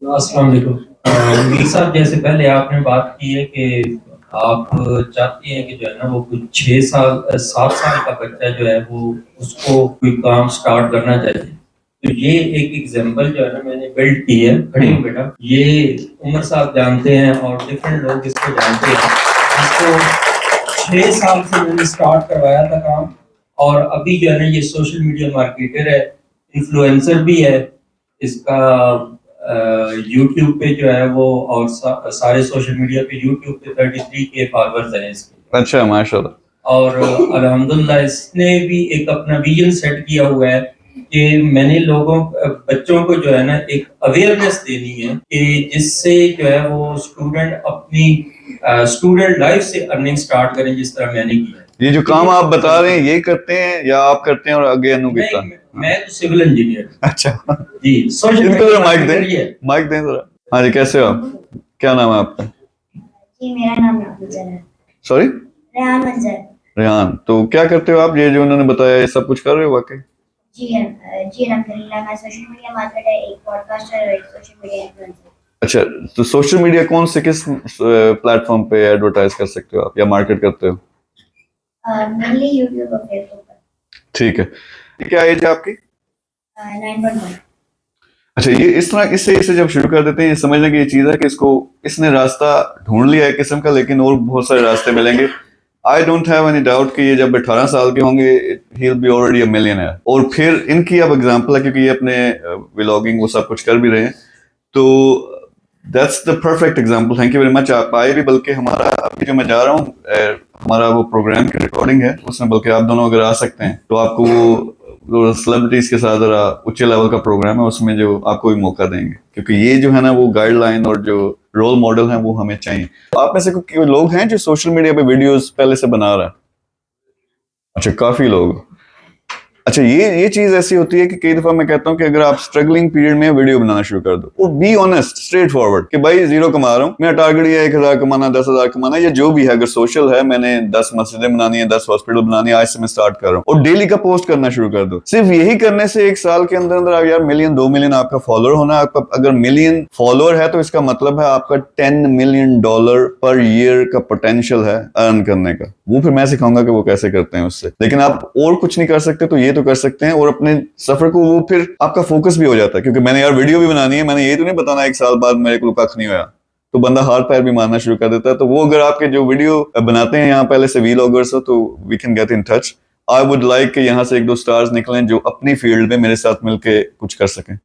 अस्सलाम वालेकुम। मीर साहब, जैसे पहले आपने बात की है कि आप चाहती हैं कि जो है ना वो कुछ 6 साल 7 साल का बच्चा जो है वो उसको कोई काम स्टार्ट करना चाहिए। तो ये एक एग्जांपल जो है ना मैंने बिल्ड की है। खड़ी हो बेटा। ये उमर साहब जानते हैं और डिफरेंट लोग इसको जानते हैं। इसको 6 साल से मैंने स्टार्ट करवाया था काम, और अभी जो है ना ये सोशल मीडिया मार्केटर है, इन्फ्लुएंसर भी है। इसका यूट्यूब पे जो है वो और सारे सोशल मीडिया पे यूट्यूब पे 33 के फॉलोअर्स हैं इसके। अच्छा, माशाल्लाह। और अल्हम्दुलिल्लाह इसने भी एक अपना विजन सेट किया हुआ है कि मैंने बच्चों को जो है ना एक अवेयरनेस देनी है कि जिससे जो है वो स्टूडेंट अपनी स्टूडेंट लाइफ से अर्निंग स्टार्ट करें, जिस तरह मैंने किया है। ये जो काम आप बता रहे हैं ये करते हैं या आप करते हैं और आगे अनु करता है? मैं तो सिविल इंजीनियर। अच्छा जी, सोशल इनको जरा माइक मीडिया दें, माइक दें जरा। हाँ जी, कैसे हो आप? क्या नाम है आपका? जी, मेरा नाम मंजर है। सॉरी? रेहान मंजर। रेहान, तो क्या करते हो आप? ये जो उन्होंने बताया ये सब कुछ कर रहे हो वाकई? जी अल्हम्दुलिल्लाह, मैं सोशल मीडिया मार्केटर, एक पॉडकास्टर और एक सोशल मीडिया इन्फ्लुएंसर। अच्छा, तो सोशल मीडिया कौन से किस प्लेटफॉर्म पे एडवर्टाइज कर सकते हो आप या मार्केट करते हो? मेनली यूट्यूब और फेसबुक पर। ठीक है। क्या एज है आपकी? 9.1। अच्छा, ये इस तरह इससे इसे जब शुरू कर देते हैं ये समझने की ये चीज है कि इसको इसने रास्ता ढूंढ लिया है किस्म का, लेकिन और बहुत सारे रास्ते मिलेंगे। I don't have any doubt कि ये जब 18 साल के होंगे he will be already a millionaire. और फिर इनकी अब एग्जांपल है क्योंकि ये अपने व्लॉगिंग वो सब कुछ कर भी रहे हैं, तो that's the perfect example. Thank you very much. आप आए भी, बल्कि हमारा अभी जो मैं जा रहा हूँ हमारा वो प्रोग्राम की रिकॉर्डिंग है उसमें, बल्कि आप दोनों अगर आ सकते हैं तो आपको वो सेलिब्रिटीज के साथ जरा उच्च लेवल का प्रोग्राम है उसमें जो आपको भी मौका देंगे, क्योंकि ये जो है ना वो गाइडलाइन और जो रोल मॉडल है वो हमें चाहिए। आप में से कोई लोग हैं जो सोशल मीडिया पे वीडियोस पहले से बना रहा है? अच्छा, काफी लोग। अच्छा, ये चीज ऐसी होती है कि कई दफा मैं कहता हूँ कि अगर आप स्ट्रगलिंग पीरियड में वीडियो बनाना शुरू कर दो और बी ऑनेस्ट, स्ट्रेट फॉरवर्ड कि भाई जीरो कमा रहा हूँ, मेरा टारगेट ये 1,000 कमाना, 10,000 कमाना, या जो भी है। अगर सोशल है, मैंने 10 मस्जिदें बनानी है, 10 हॉस्पिटल बनानी है, आज से मैं स्टार्ट कर रहा हूँ, और डेली का पोस्ट करना शुरू कर दो। सिर्फ यही करने से 1 साल के अंदर अंदर आप यार मिलियन 2 मिलियन आपका फॉलोअर होना है। आपका अगर मिलियन फॉलोअर है तो इसका मतलब है आपका $10 मिलियन पर ईयर का पोटेंशियल है अर्न करने का। वो फिर मैं सिखाऊंगा कि वो कैसे करते हैं उससे, लेकिन आप और कुछ नहीं कर सकते तो ये तो कर सकते हैं। और अपने सफर को वो फिर आपका फोकस भी हो जाता है, क्योंकि मैंने यार वीडियो भी बनानी है, मैंने ये तो नहीं बताना 1 साल बाद मेरे को कख नहीं होया, तो बंदा हाथ पैर भी मारना शुरू कर देता है। तो वो अगर आपके जो वीडियो बनाते हैं यहाँ पहले से वीलॉगर्स हो तो we can get in touch. I would like कि यहाँ से 1-2 स्टार्स निकलें जो अपनी फील्ड में मेरे साथ मिलके कुछ कर सकें।